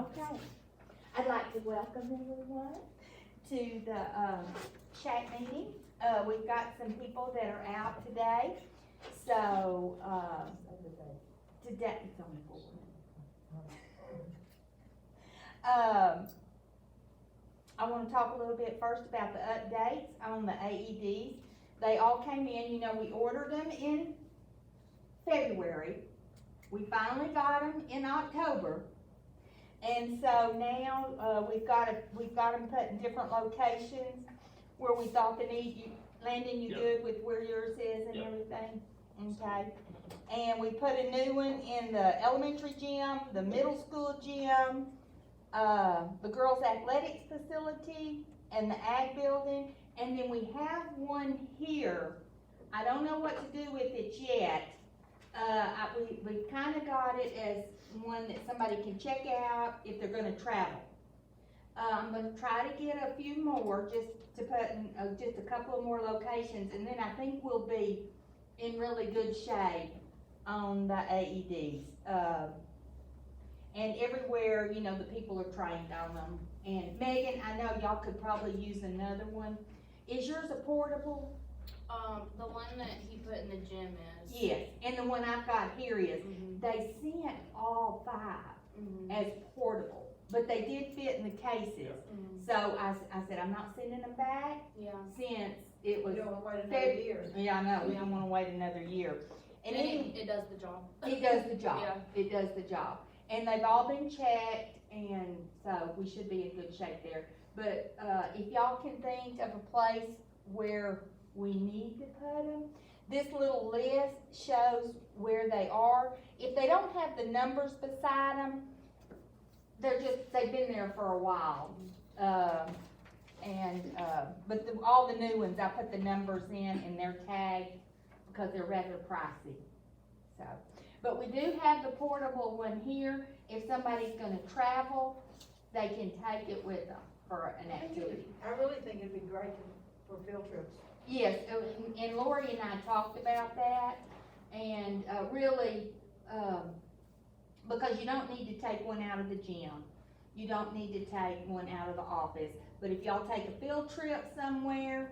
Okay, I'd like to welcome everyone to the SHAC meeting. We've got some people that are out today, so today it's only 4 minutes. I want to talk a little bit first about the updates on the AEDs. They all came in. You know, we ordered them in February. We finally got them in October. And so now we've got them put in different locations where we thought the need. Landon, you good with where yours is and everything? Okay. And we put a new one in the elementary gym, the middle school gym, the girls' athletics facility, and the ag building. And then we have one here. I don't know what to do with it yet. We kind of got it as one that somebody can check out if they're going to travel. I'm going to try to get a few more just to put in just a couple of more locations, and then I think we'll be in really good shape on the AEDs. And everywhere, you know, the people are trained on them. And Megan, I know y'all could probably use another one. Is yours a portable? The one that he put in the gym is. Yes, and the one I've got here is. They sent all 5 as portable, but they did fit in the cases. So I said, I'm not sending them back. Yeah. Since it was. You don't wanna wait another year. Yeah, I know, we don't wanna wait another year. And it does the job. It does the job. Yeah. It does the job. And they've all been checked, and so we should be in good shape there. But, if y'all can think of a place where we need to put them, this little list shows where they are. If they don't have the numbers beside them, they've been there for a while. But all the new ones, I put the numbers in and they're tagged because they're rather pricey. So, but we do have the portable one here. If somebody's gonna travel, they can take it with them for an activity. I really think it'd be great for field trips. Yes, and Lori and I talked about that, and really, because you don't need to take one out of the gym. You don't need to take one out of the office. But if y'all take a field trip somewhere,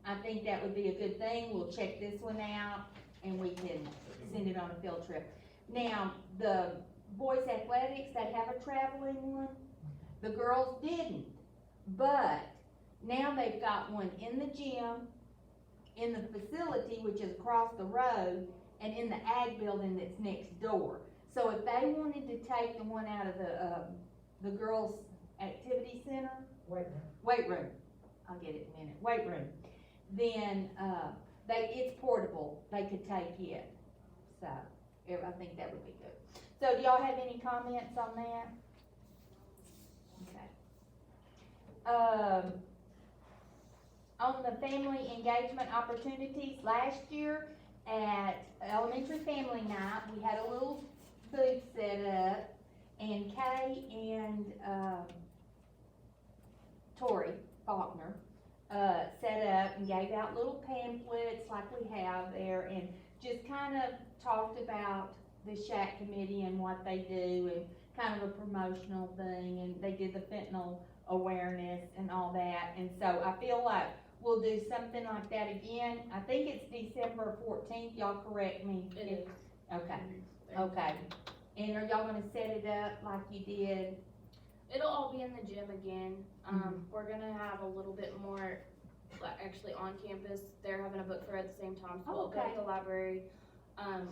I think that would be a good thing. We'll check this one out, and we can send it on a field trip. Now, the boys' athletics, they have a traveling one. The girls didn't, but now they've got one in the gym, in the facility, which is across the road, and in the ag building that's next door. So if they wanted to take the one out of the girls' activity center, weight room, I'll get it in a minute, weight room, then it's portable, they could take it. So I think that would be good. So do y'all have any comments on that? Okay. On the family engagement opportunities, last year at Elementary Family Night, we had a little booth set up, and Kay and Tori Faulkner set up and gave out little pamphlets like we have there, and just kind of talked about the SHAC committee and what they do, and kind of a promotional thing, and they did the fentanyl awareness and all that. And so I feel like we'll do something like that again. I think it's December 14th, y'all correct me. It is. Okay, okay. And are y'all gonna set it up like you did? It'll all be in the gym again. We're gonna have a little bit more, actually on campus. They're having a book fair at the same time, so we'll open up the library.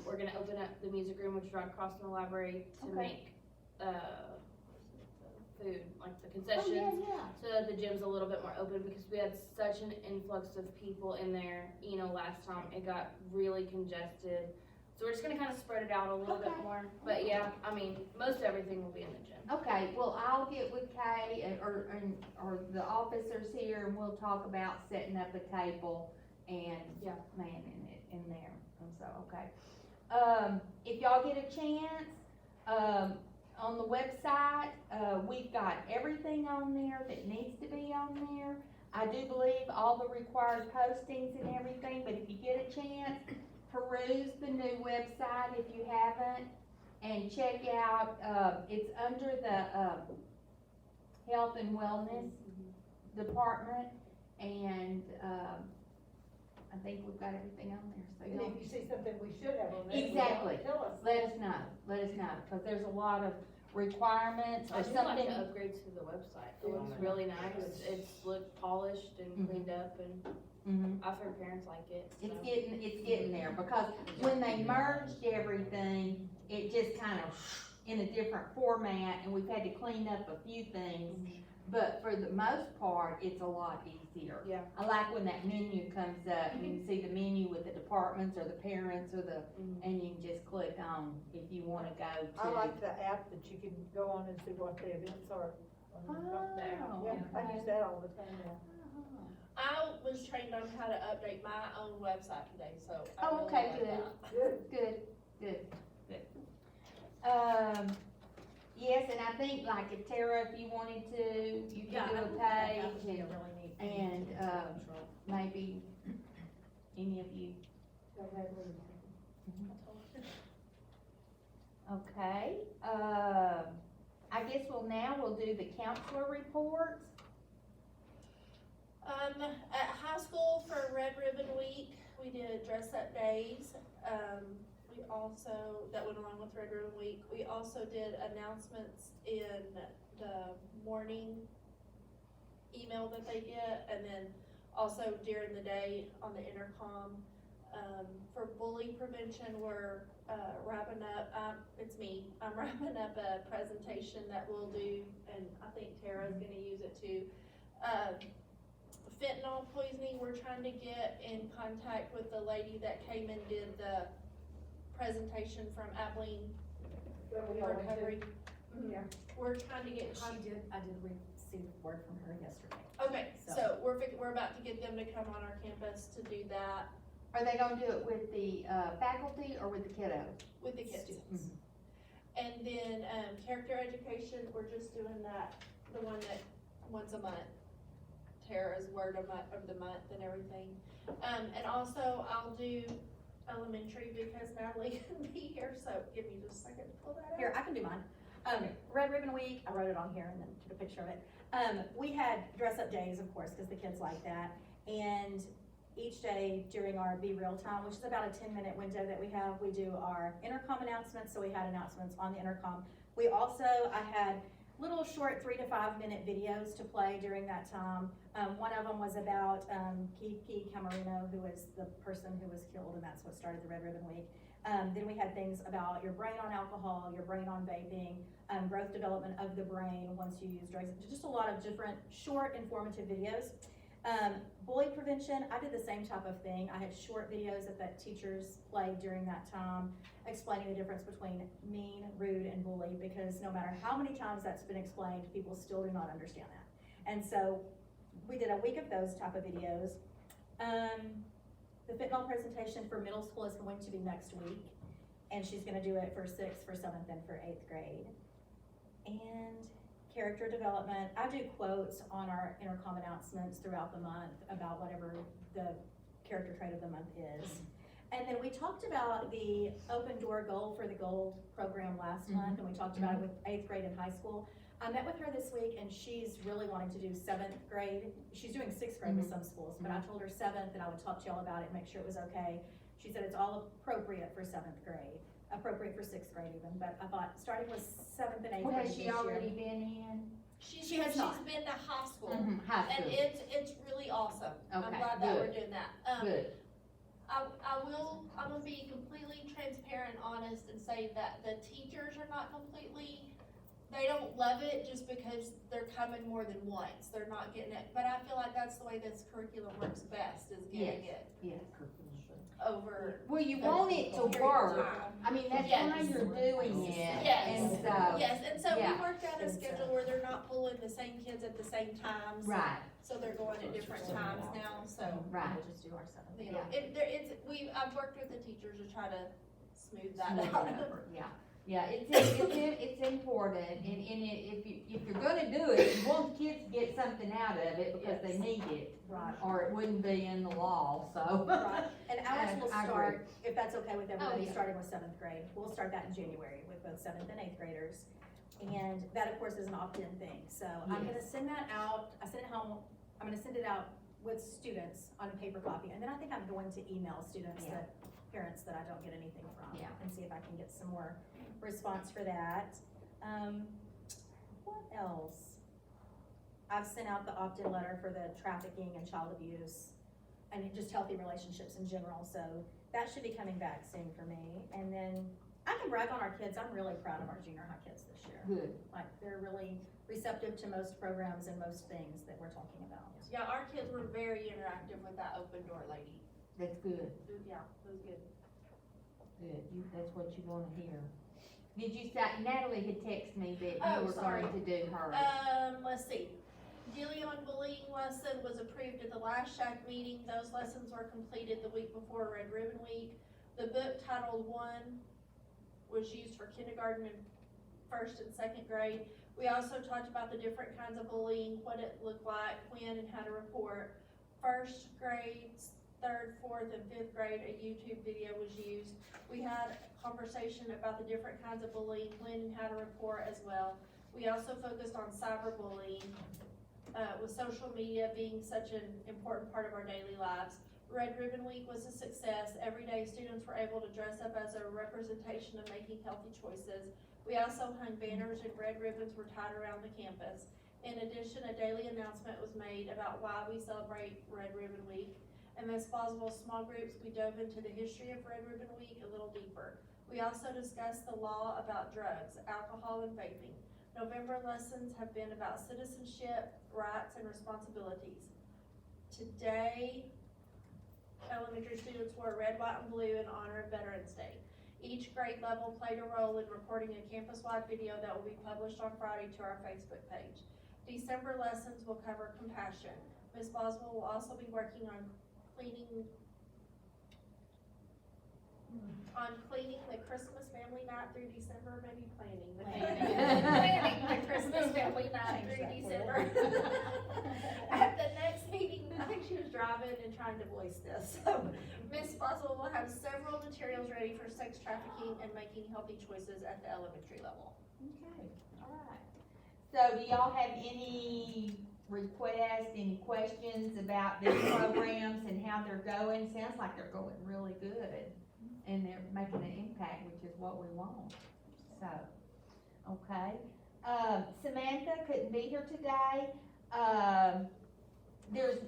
We're gonna open up the music room, which is right across from the library, to make food, like the concessions. So that the gym's a little bit more open, because we had such an influx of people in there, you know, last time. It got really congested. So we're just gonna kind of spread it out a little bit more. But yeah, I mean, most everything will be in the gym. Okay, well, I'll get with Kay or the officers here, and we'll talk about setting up a table and manning it in there. And so, okay. If y'all get a chance, on the website, we've got everything on there that needs to be on there. I do believe all the required postings and everything, but if you get a chance, peruse the new website if you haven't. and check out, it's under the, Health and Wellness Department, and, I think we've got everything on there, so And y'all. if you see something we should have on there. Exactly. Tell us. Let us know, cause there's a lot of requirements I or do like something. the upgrade to the website. It looks really nice. It's looked polished and cleaned up, and Mhm. I've heard parents like it. It's so. getting there, because when they merged everything, it just kind of in a different format, and we've had to clean up a few things, but for the most part, it's a lot easier. Yeah. I like when that menu comes up, and you can see the menu with the departments, or the parents, or the, and you can just click on if you wanna go to. I like the app that you can go on and see what the events are. Oh, Yeah, I use that all the time now. I was trained on how to update my own website today, so. I Oh, really okay, like good. that. Good. Yes, and I think like if Tara, if you wanted to, you Yeah, could I do think a that page, would be a and really neat. and, thing to control. maybe any of you. Okay, I guess we'll do the counselor reports. At high school for Red Ribbon Week, we did dress up days. We also, that went along with Red Ribbon Week, we also did announcements in the morning email that they get, and then also during the day on the intercom. For bully prevention, we're, wrapping up, it's me, I'm wrapping up a presentation that we'll do, and I think Tara's gonna use it too. Fentanyl poisoning, we're trying to get in contact with the lady that came and did the presentation from Abilene Recovery. Yeah. We're trying to get, I did receive word from her yesterday. okay, so we're about to get them to come on our campus to do that Are they gonna do it with the, faculty or with the kiddos? with the kids. Students. And then, character education, we're just doing that, the one that, once a month. Tara's word of the month and everything. And also I'll do elementary because Natalie couldn't be here, so give me just a second to pull that out. Here, I can do mine. Red Ribbon Week, I wrote it on here and then took a picture of it. We had dress up days, of course, because the kids like that. And each day during our Be Real time, which is about a 10-minute window that we have, we do our intercom announcements. So we had announcements on the intercom. We also, I had little short 3 to 5 minute videos to play during that time. One of them was about Kiki Camarino, who was the person who was killed, and that's what started the Red Ribbon Week. Then we had things about your brain on alcohol, your brain on vaping, growth development of the brain once you use drugs, just a lot of different short informative videos. Bully prevention, I did the same type of thing. I had short videos that teachers played during that time, explaining the difference between mean, rude, and bully, because no matter how many times that's been explained, people still do not understand that. And so we did a week of those type of videos. The fentanyl presentation for middle school is going to be next week, and she's gonna do it for 6th, for 7th, and for 8th grade. And character development, I do quotes on our intercom announcements throughout the month about whatever the character trait of the month is. And then we talked about the open door goal for the gold program last month, and we talked about it with 8th grade and high school. I met with her this week, and she's really wanting to do 7th grade. She's doing 6th grade with some schools, but I told her 7th, and I would talk to y'all about it and make sure it was okay. She said it's all appropriate for 7th grade, appropriate for 6th grade even, but I thought starting with 7th and 8th Well, grade has this she already year. been in? She has not. She's been to high school, High and school. it's really awesome. I'm Okay, glad that we're good. doing that. Good. I'm gonna be completely transparent, honest, and say that the teachers are not completely, they don't love it just because they're coming more than once, they're not getting it, but I feel like that's the way this curriculum works best, is getting it Yes. over. Well, you want it to period of work. time. I mean, that's Yes. why you're doing it. Yes. And so, Yes, and so we Yeah. worked out a schedule where they're not pulling the same kids at the same times. right, So they're going at different times now, so, right. We'll just do our 7th. you know, I've worked with the teachers to try to smooth that Smooth it out. over, yeah. Yeah, it's important, and if you're gonna do it, you want the kids to get something out of it because they Yes. need it, Right. or it wouldn't be in the law, so. Right, and ours will I agree. start, if that's okay with everybody, yeah. starting with seventh grade. We'll start that in January with both seventh and eighth graders. And that, of course, is an opt-in thing, so I'm gonna send that out, I sent it home, I'm gonna send it out with students on a paper copy, and then I think I'm going to email students Yeah. parents that I don't get anything from. Yeah. And see if I can get some more response for that. What else? I've sent out the opt-in letter for the trafficking and child abuse, and just healthy relationships in general, so that should be coming back soon for me. And then, I can brag on our kids, I'm really proud of our junior high kids this year. Good. Like, they're really receptive to most programs and most things that we're talking about. Yeah, our kids were very interactive with that open door lady. That's good, Yeah, it was good. good, that's what you wanna hear. Did you say, Natalie had texted me that Oh, you were sorry. going to do hers. Let's see. Dealing on bullying lesson was approved at the last SHAC meeting. Those lessons were completed the week before Red Ribbon Week. The book titled One was used for kindergarten and first and second grade. We also talked about the different kinds of bullying, what it looked like, when, and how to report. First grades, third, fourth, and fifth grade, a YouTube video was used. We had a conversation about the different kinds of bullying, when and how to report as well. We also focused on cyberbullying, with social media being such an important part of our daily lives. Red Ribbon Week was a success. Every day students were able to dress up as a representation of making healthy choices. We also hung banners and red ribbons were tied around the campus. In addition, a daily announcement was made about why we celebrate Red Ribbon Week. In Ms. Boswell's small groups, we dove into the history of Red Ribbon Week a little deeper. We also discussed the law about drugs, alcohol, and vaping. November lessons have been about citizenship, rights, and responsibilities. Today, elementary students wore red, white, and blue in honor of Veterans Day. Each grade level played a role in recording a campus-wide video that will be published on Friday to our Facebook page. December lessons will cover compassion. Ms. Boswell will also be working on cleaning the Christmas family night through December, maybe planning the Christmas family night through December. At the next meeting, I think she was driving and trying to voice this, so Ms. Boswell will have several materials ready for sex trafficking and making healthy choices at the elementary level. Okay, alright. So do y'all have any requests, any questions about these programs and how they're going? Sounds like they're going really good. And they're making an impact, which is what we want, so, okay. Samantha couldn't be here today. There's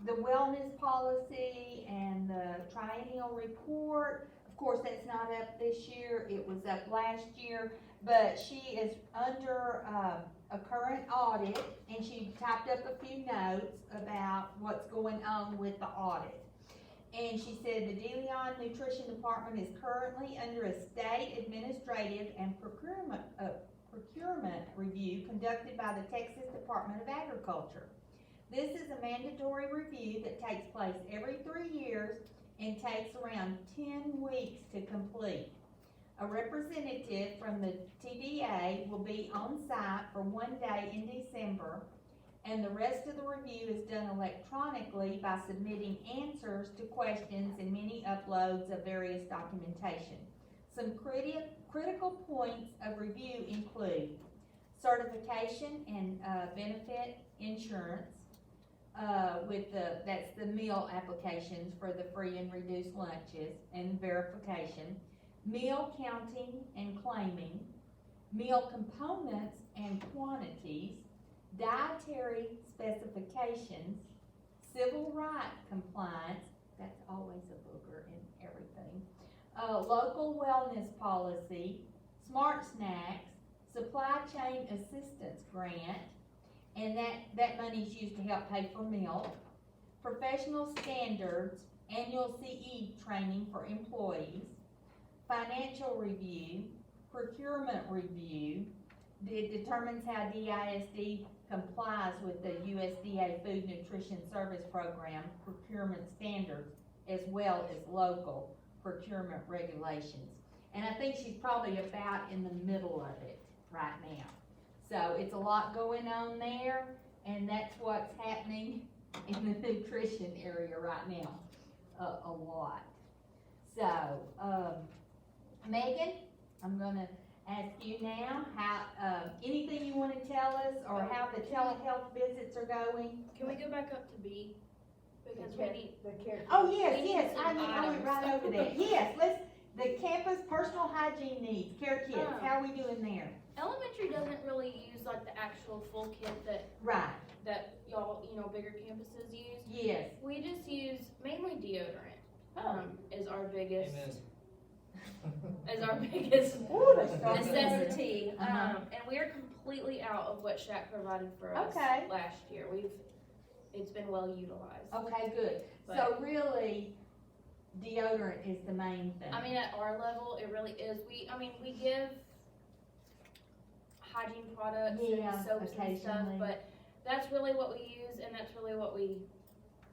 the wellness policy and the triennial report. Of course, that's not up this year, it was up last year, but she is under, a current audit, and she typed up a few notes about what's going on with the audit. And she said the De Leon Nutrition Department is currently under a state administrative and procurement review conducted by the Texas Department of Agriculture. This is a mandatory review that takes place every 3 years and takes around 10 weeks to complete. A representative from the TDA will be on site for 1 day in December, and the rest of the review is done electronically by submitting answers to questions and many uploads of various documentation. Some critical points of review include certification and benefit insurance, that's the meal applications for the free and reduced lunches and verification, meal counting and claiming, meal components and quantities, dietary specifications, civil right compliance, that's always a booger in everything, local wellness policy, smart snacks, supply chain assistance grant, and that money's used to help pay for milk, professional standards, annual CE training for employees, financial review, procurement review. It determines how DISD complies with the USDA Food Nutrition Service Program procurement standards, as well as local procurement regulations. and I think she's probably about in the middle of it right now. So it's a lot going on there, and that's what's happening in the nutrition area right now, a lot. So, Megan, I'm gonna ask you now, how, anything you wanna tell us, or how the telehealth visits are going? Can we go back up to B? Because we need, The care. Oh, yes, We need yes, some I went items. right over that, yes, the campus personal hygiene needs, care kits, how are we doing there? elementary doesn't really use like the actual full kit Right, that y'all, bigger campuses use. yes, We just use mainly deodorant, Oh. Is our biggest, Amen. is our biggest ooh, let's start with that. necessity. Uh-huh. And we are completely out of what SHAC provided for us Okay. last year. It's been well utilized. Okay, good, so really, deodorant is the main thing. I mean, at our level, it really is. We give hygiene products Yeah, and soaps and stuff, occasionally. but that's really what we use, and that's really what we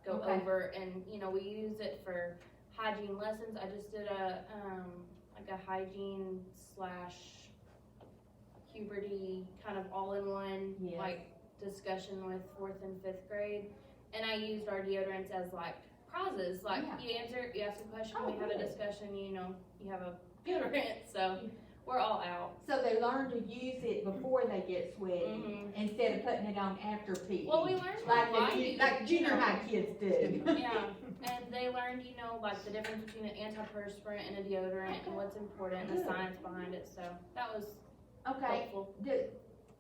go Okay. over, and, we use it for hygiene lessons. I just did like a hygiene / puberty kind of all-in-one, Yes. like, discussion with 4th and 5th grade, and I used our deodorants as like prizes, like, Yeah. you ask a question, Oh, we have a good. discussion, you have a deodorant, so we're all out. So they learn to use it before they get sweaty, Mhm. instead of putting it on after PE. Well, we learned Like why the, you- like junior high kids do. Yeah, and they learned, like the difference between an antiperspirant and a deodorant, and what's important, and the Good. science behind it, so that was Okay, helpful.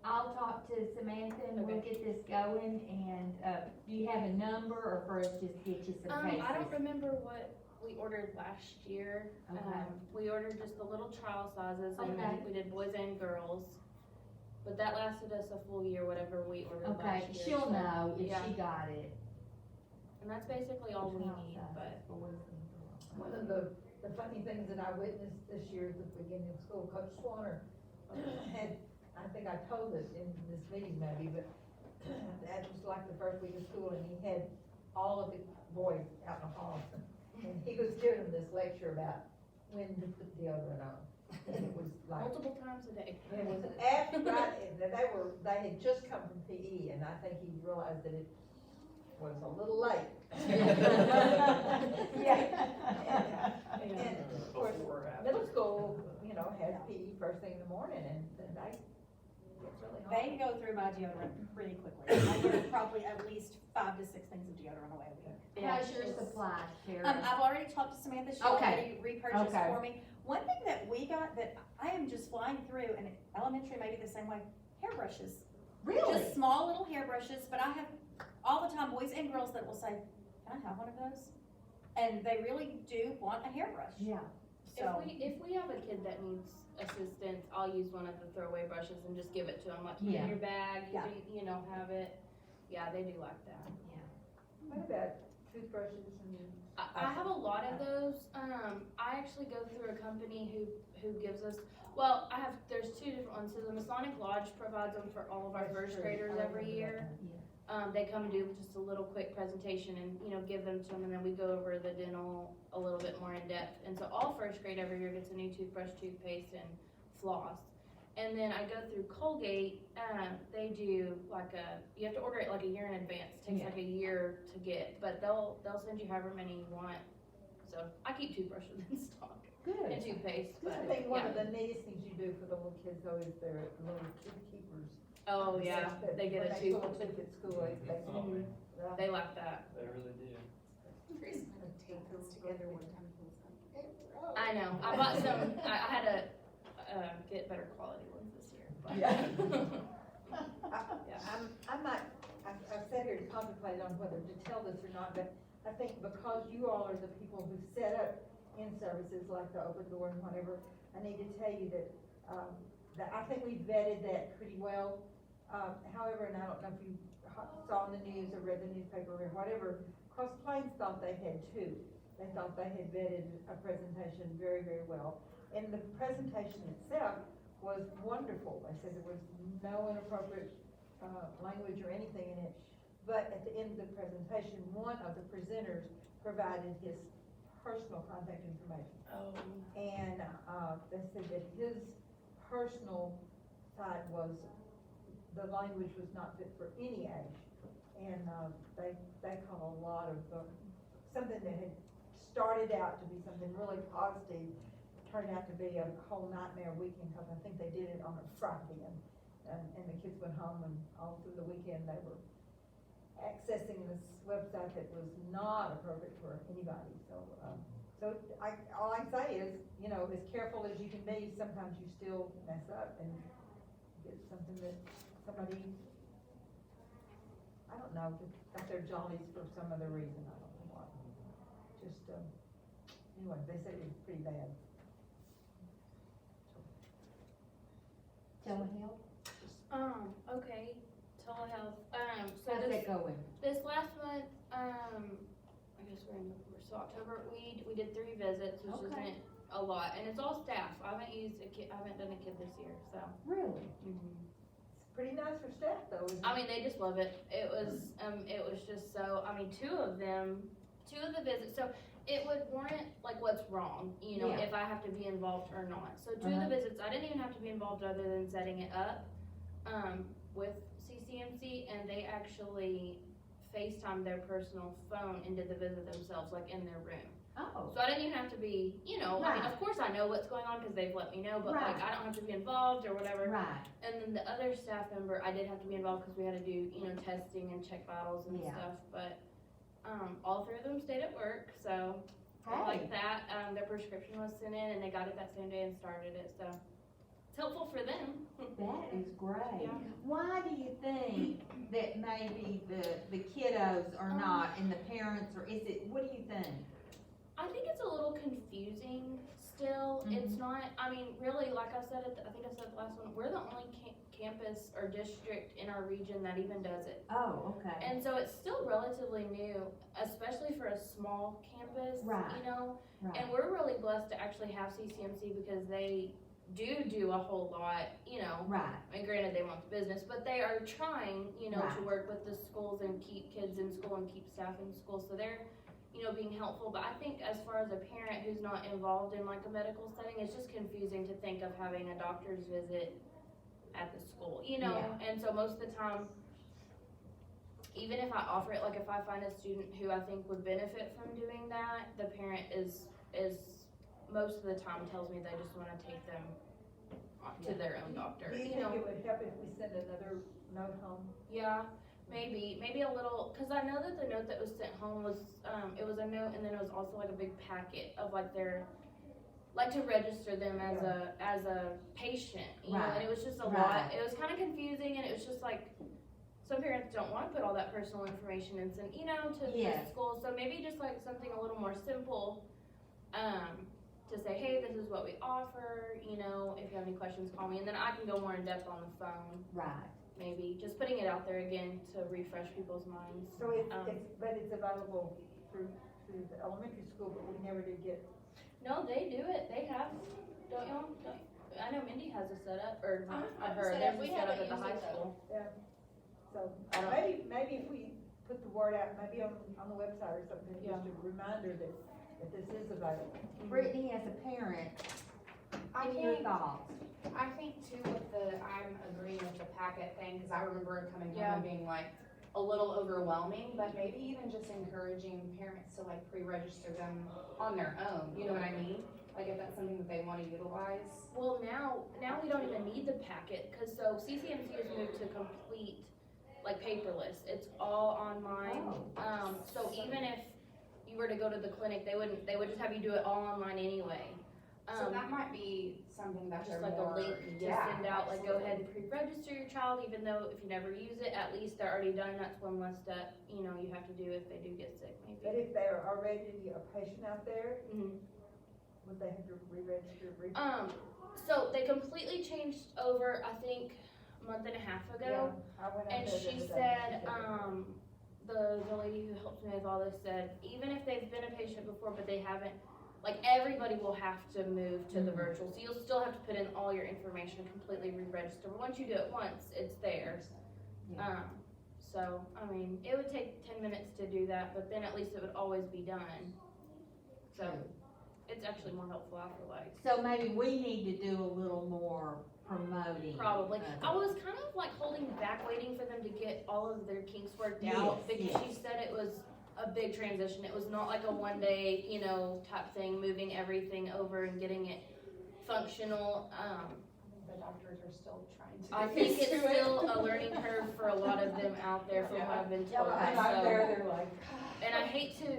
I'll talk to Samantha and we'll get this going, and, do you have a number, or first just get you some cases? I don't remember what we ordered last year. Okay. We ordered just the little trial sizes, and Okay. then we did boys and girls. But that lasted us a full year, whatever we ordered Okay, last year. she'll so- know if yeah. she got it. And that's basically all we Trial need, sizes, but boys and girls. One of the funny things that I witnessed this year at the beginning of school, Coach Swanner had, I think I told it in this meeting maybe, but that was like the first week of school, and he had all of the boys out in the hall. And he was giving them this lecture about when to put deodorant on. And it was like, multiple times a day. and it was after, right, and they had just come from PE, and I think he realized that it was a little late. Yeah. And of course, middle school, has PE first thing in the morning, and then they gets really hot. They go through my deodorant pretty quickly. I get probably at least 5 to 6 things of deodorant away a week. How's your supply, Sharon? I've already talked to Samantha, she Okay. already repurchased Okay. for me. One thing that we got that I am just flying through, and elementary may be the same way, hairbrushes. Really? Just small little hairbrushes, but I have all the time boys and girls that will say, can I have one of those? And they really do want a hairbrush. Yeah. So, If we have a kid that needs assistance, I'll use one of the throwaway brushes and just give it to them, like, Yeah. in your bag, Yeah. have it. Yeah, they do like that. What about toothbrushes and? I have a lot of those. I actually go through a company who gives us, there's 2 different ones. So the Masonic Lodge provides them for all of our first graders every year. They come and do just a little quick presentation and, give them to them, and then we go over the dental a little bit more in depth. And so all first grade every year gets a new toothbrush, toothpaste, and floss. And then I go through Colgate, they do you have to order it like a year in advance. It takes Yeah. like a year to get, but they'll send you however many you want. So I keep toothbrushes in stock and Good. toothpaste, but I think one yeah. of the neatest things you do for the little kids though is their little tooth keepers. Oh, yeah, That they get a when they tooth, pull tooth at school, they. Mhm. They like that. They really do. I know, I bought some, I had to, get better quality ones this year, but. Yeah. Yeah. I've sat here to contemplate on whether to tell this or not, but I think because you all are the people who set up in-services like the open door and whatever, I need to tell you that I think we vetted that pretty well. However, and I don't know if you saw in the news or read the newspaper or whatever, Cross Plains thought they had too. They thought they had vetted a presentation very, very well. And the presentation itself was wonderful. They said there was no inappropriate language or anything in it. But at the end of the presentation, one of the presenters provided his personal contact information. Oh. And, they said that his personal side was, the language was not fit for any age. And, they caught a lot of, something that had started out to be something really positive, turned out to be a whole nightmare weekend, because I think they did it on a Friday, and the kids went home, and all through the weekend, they were accessing this website that was not appropriate for anybody, so, all I can say is, you know, as careful as you can be, sometimes you still mess up and get something that somebody, I don't know, got their jollies for some other reason, I don't know what. Just, anyway, they said it was pretty bad. Telehealth, Okay, telehealth, so how's this, that going? this last month, I guess we're in, so October, we did 3 visits, which Okay. isn't a lot, and it's all staff. I haven't used a kid, I haven't done a kid this year, so. Really? It's pretty nice for staff though, isn't it? I mean, they just love it. It was just so, I mean, 2 of the visits, so it would warrant, like, what's wrong, you know, Yeah. if I have to be involved or not. So 2 of Uh-huh. the visits, I didn't even have to be involved other than setting it up, with CCMC, and they actually FaceTime their personal phone and did the visit themselves, like, in their room. Oh, So I didn't even have to be, you know, I mean, Right. of course I know what's going on, cause they've let me know, but like, Right. I don't have to be involved or whatever. right, And then the other staff member, I did have to be involved because we had to do, you know, testing and check vitals and Yeah. stuff, but, all 3 of them stayed at work, so I hey, like that. Their prescription was sent in and they got it that same day and started it, so it's helpful for them. that is great. Yeah. Why do you think that maybe the kiddos are not and the parents, or is it, what do you think? I think it's a little confusing still. It's not, I mean, really, like I said, I think I said the last one, we're the only campus or district in our region that even does it. Oh, okay, And so it's still relatively new, especially for a small campus, Right. you know? right, And we're really blessed to actually have CCMC because they do a whole lot, you know? right, I mean, granted, they want the business, but they are trying, you know, to Right. work with the schools and keep kids in school and keep staff in school, so they're, you know, being helpful. But I think as far as a parent who's not involved in like a medical setting, it's just confusing to think of having a doctor's visit at the school, you know? Yeah. And so most of the time, even if I offer it, like if I find a student who I think would benefit from doing that, the parent is most of the time tells me they just wanna take them to their own doctor, Do you you think know? it would help if we send another note home? Yeah, maybe a little, cause I know that the note that was sent home was, it was a note and then it was also like a big packet of like their, like to register them as a patient, you know, and it was just a lot, Right. it was kinda confusing and it was just like, some parents don't wanna put all that personal information and send, you know, to Yeah. school, so maybe just like something a little more simple, to say, hey, this is what we offer, you know, if you have any questions, call me, and then I can go more in depth on the phone. right. Maybe, just putting it out there again to refresh people's minds. So it's, Um, but it's available through the elementary school, but we never did get, No, they do it, they have, don't y'all, I know Mindy has a setup, or not I have a her, setup. there's We a setup haven't at the used high it, though. school. so, I don't- maybe if we put the word out, maybe on the website or something, Yeah. just a reminder that this is available. Brittany, as a parent, I give me your think, thoughts. I think too with I'm agreeing with the packet thing, cause I remember coming home Yeah. and being like a little overwhelming, but maybe even just encouraging parents to like pre-register them on their own, you know what I mean? Like if that's something that they wanna utilize. Well, now we don't even need the packet, cause so CCMC has moved to complete, like paperless, it's all online. Oh. So even if you were to go to the clinic, they would just have you do it all online anyway. So that might be something that Just they're like more, a link to yeah, send out, like go absolutely. ahead and pre-register your child, even though if you never use it, at least they're already done, that's one less step, you know, you have to do if they do get sick, But maybe. if they're already a patient out there, Mhm. would they have to re-register? So they completely changed over, I think, a month and a half ago. Yeah, I went out And there the she other day, said, she the lady who helps me with all this said, even if they've been a patient before, but they haven't, like, everybody will have to move to the virtual, so you'll still have to put in all your information and completely re-register, but once you do it once, it's there. Yeah. So, I mean, it would take 10 minutes to do that, but then at least it would always be done. So, it's actually more helpful, I feel like. So maybe we need to do a little more promoting. Probably. of I it. was kind of like holding back, waiting for them to get all of their kinks worked out, Yes, because she said it was a big transition. It was not like a one day, type thing, moving everything over and getting it functional. The doctors are still trying to. I get think used it's to it. still a learning curve for a lot of them out there from what I've been Yeah, told, when I'm there, so. they're like. And I hate to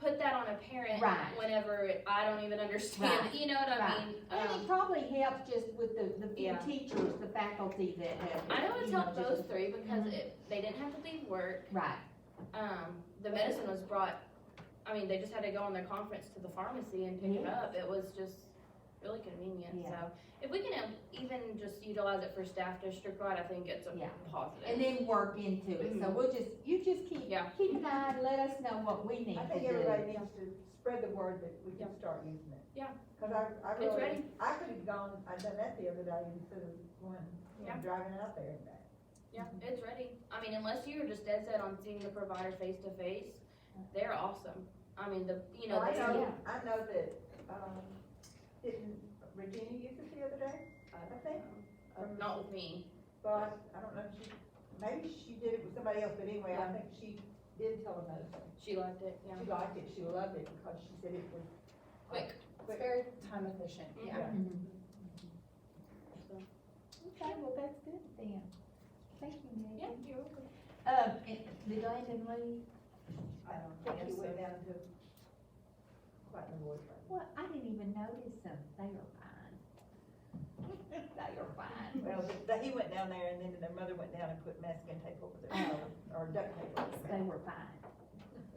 put that on a parent Right. whenever I don't even understand, Right. you know what I Right. mean? And it probably helps just with the few Yeah. teachers, the faculty that have. I know it's you helped just- those three because Mhm. they didn't have to leave work. Right, The medicine was brought, they just had to go on their conference to the pharmacy and pick it Yes. up. It was just really convenient, Yeah. so. If we can even just utilize it for staff district-wide, I think it's a Yeah. positive. and then work into it, so we'll just, you just keep Yeah. an eye and let us know what we need I to think do. everybody needs to spread the word that we can start using it. Yeah. Cause I It's really, ready. I could've gone, I done that the other day instead of going, Yeah. driving out there and back. Yeah, it's ready. Unless you're just dead set on seeing the provider face to face, they're awesome. Well, I the. know, I know that, didn't Regina use it the other day? I think. Not with me. But I don't know if she, maybe she did it with somebody else, but anyway, I Yeah. think she did telemedicine. She liked it, yeah. She liked it, she loved it because she said it was. Quick. It's very time efficient, yeah. Yeah. Mhm. Okay, well, that's good then. Thank you, Nikki. Yeah, you're welcome. Did Landon leave? I don't think he went down to quite the board. Well, I didn't even notice them, they are fine. They are fine. Well, he went down there and then their mother went down and put masking tape over their mouth, or duct tape over their They mouth. were fine,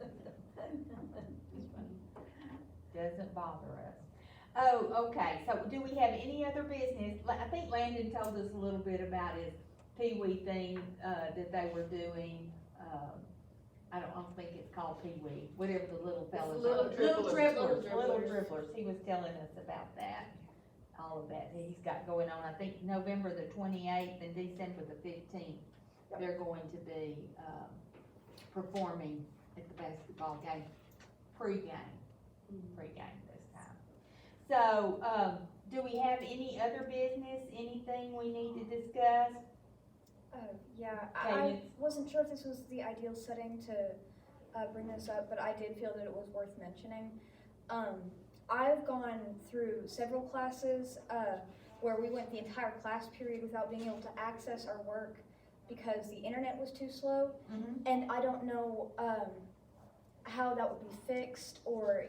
It's funny. doesn't bother us. Oh, okay, so do we have any other business? I think Landon told us a little bit about his Pee-wee thing, that they were doing, I don't think it's called Pee-wee, whatever the little fellas. little Dribblers, dribblers. little dribblers, he was telling us about that, all of that he's got going on, I think November the 28th and December the 15th, they're going to be, performing at the basketball game, pre-game this time. So, do we have any other business, anything we need to discuss? Yeah, Okay, I Miss- wasn't sure if this was the ideal setting to bring this up, but I did feel that it was worth mentioning. I've gone through several classes where we went the entire class period without being able to access our work because the internet was too slow, Mhm. and I don't know how that would be fixed, or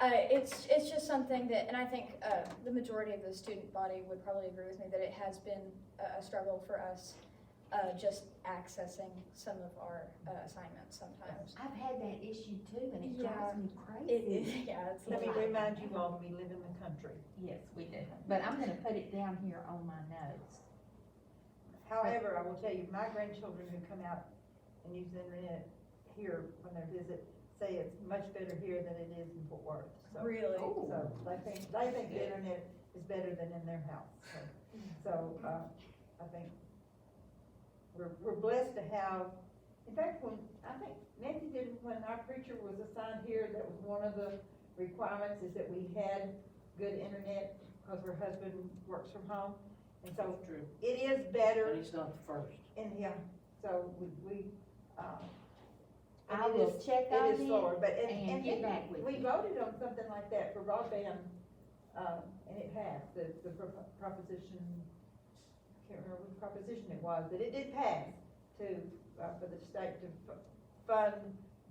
it's just something that, and I think the majority of the student body would probably agree with me that it has been a struggle for us just accessing some of our assignments sometimes. I've had that issue too, and it Yeah. drives me It crazy. is, yeah, it's Let me a lot. remind you all, we live in the country. Yes, we do, but I'm gonna put it down here on my notes. However, I will tell you, my grandchildren who come out and use the internet here when they visit, say it's much better here than it is in Fort Worth, so. Really? Oh. So they think the internet is better than in their house, so, I think we're blessed to have, in fact, I think Nancy did, when our preacher was assigned here, that was one of the requirements is that we had good internet, because her husband works from home, and so True. it is better. And he's not the first. And yeah, so and I it will is- check on It is slower, it but, and get back with we you. voted on something like that for broadband, and it passed, the proposition, can't remember which proposition it was, but it did pass to, for the state to fund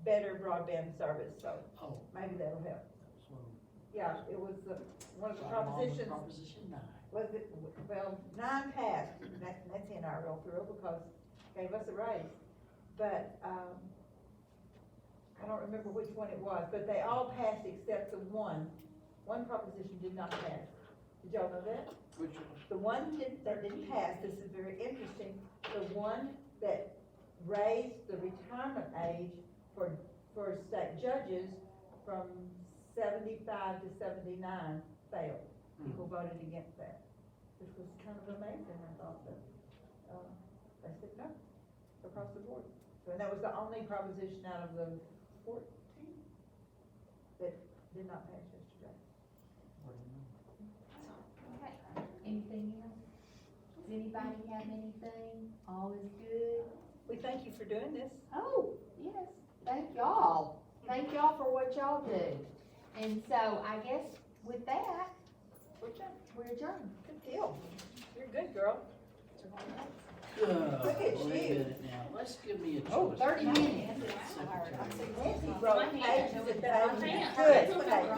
better broadband service, so Oh, maybe that'll help. that was one. Yeah, it was, one of the Right along with propositions. Proposition 9. Was it, well, 9 passed, and Nancy and I are all thrilled because it gave us a raise. But, I don't remember which one it was, but they all passed except the one. One proposition did not pass. Did y'all know that? Which one? The one that didn't pass, this is very interesting, the one that raised the retirement age for state judges from 75 to 79 failed. People voted against that, which was kind of amazing, I thought, but, they said no, across the board. So, and that was the only proposition out of the 14 that did not pass yesterday. Okay. Anything else? Does anybody have anything? All is good? We thank you for doing this. Oh, yes, thank y'all. Thank y'all for what y'all do. And so I guess with that, we're adjourned. Good deal. You're good, girl. Look Look at Wait a you. minute now, let's give me a Oh, choice. 30 minutes. Nancy wrote My hand. pages and My pages. hand. Good, That's pages.